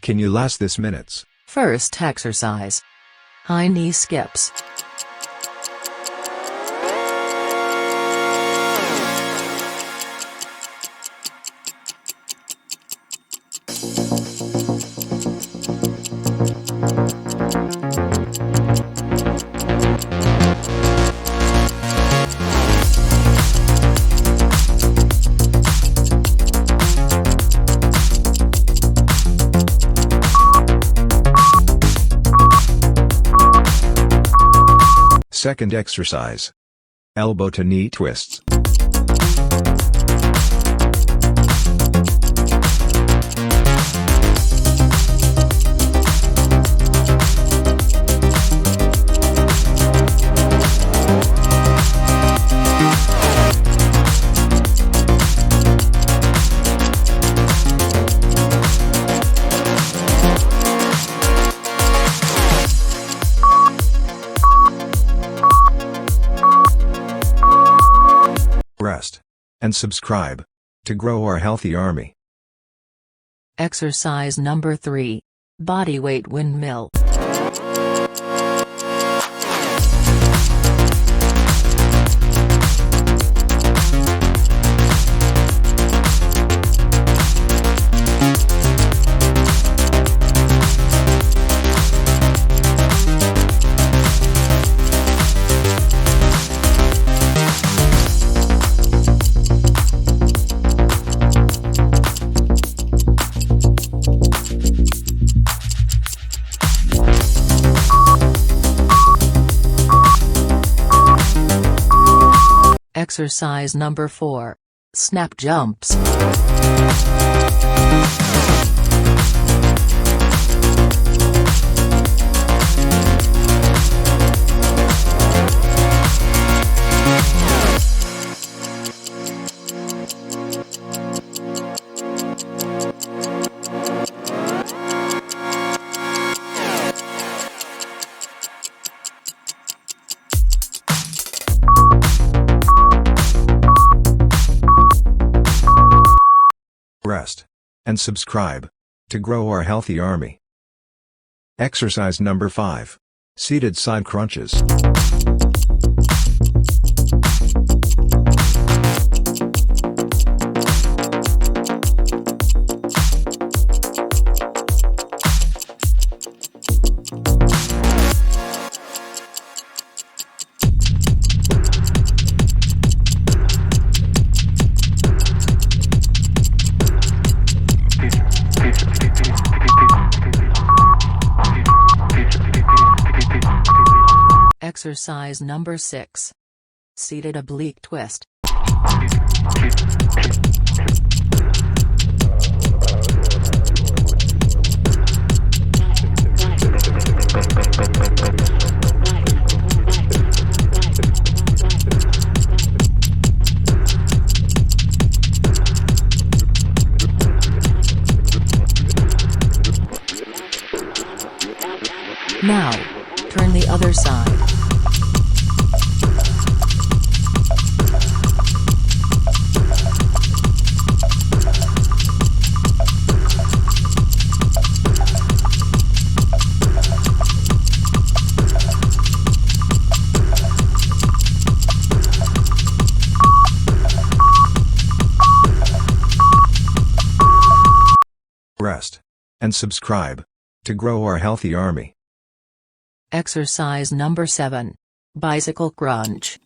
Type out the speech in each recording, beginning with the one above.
Can you last this minutes? First exercise. High knee skips. Second exercise. Elbow to knee twists. Rest. And subscribe to grow our healthy army. Exercise number 3. Bodyweight windmill. Exercise number 4. Snap jumps. Rest. And subscribe to grow our healthy army. Exercise number 5. Seated side crunches. Exercise number 6. Seated oblique twist. Now, turn the other side. Rest. And subscribe to grow our healthy army. Exercise number 7. Bicycle crunch.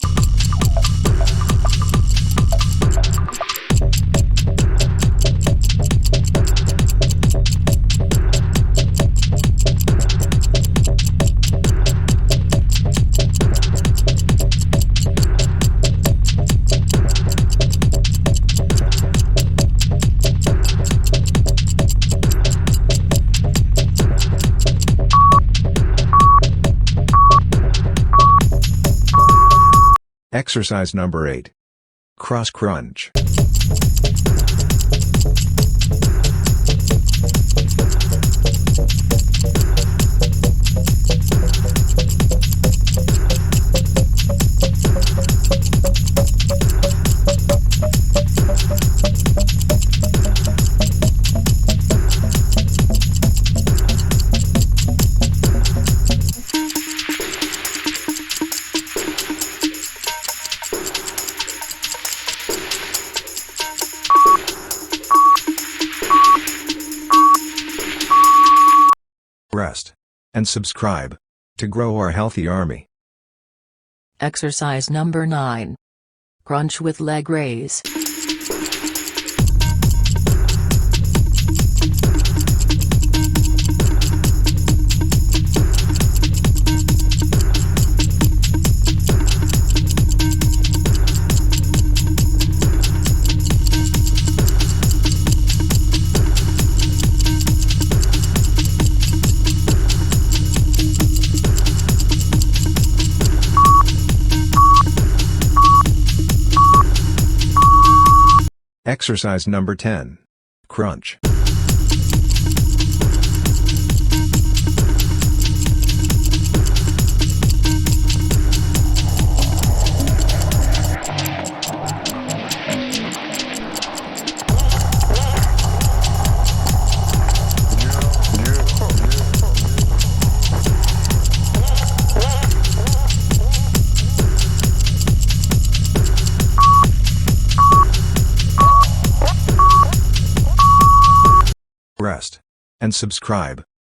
Exercise number 8. Cross crunch. rest, and subscribe to grow our healthy army. Exercise number 9. Crunch with leg raise. Exercise number 10. Crunch. Rest, and subscribe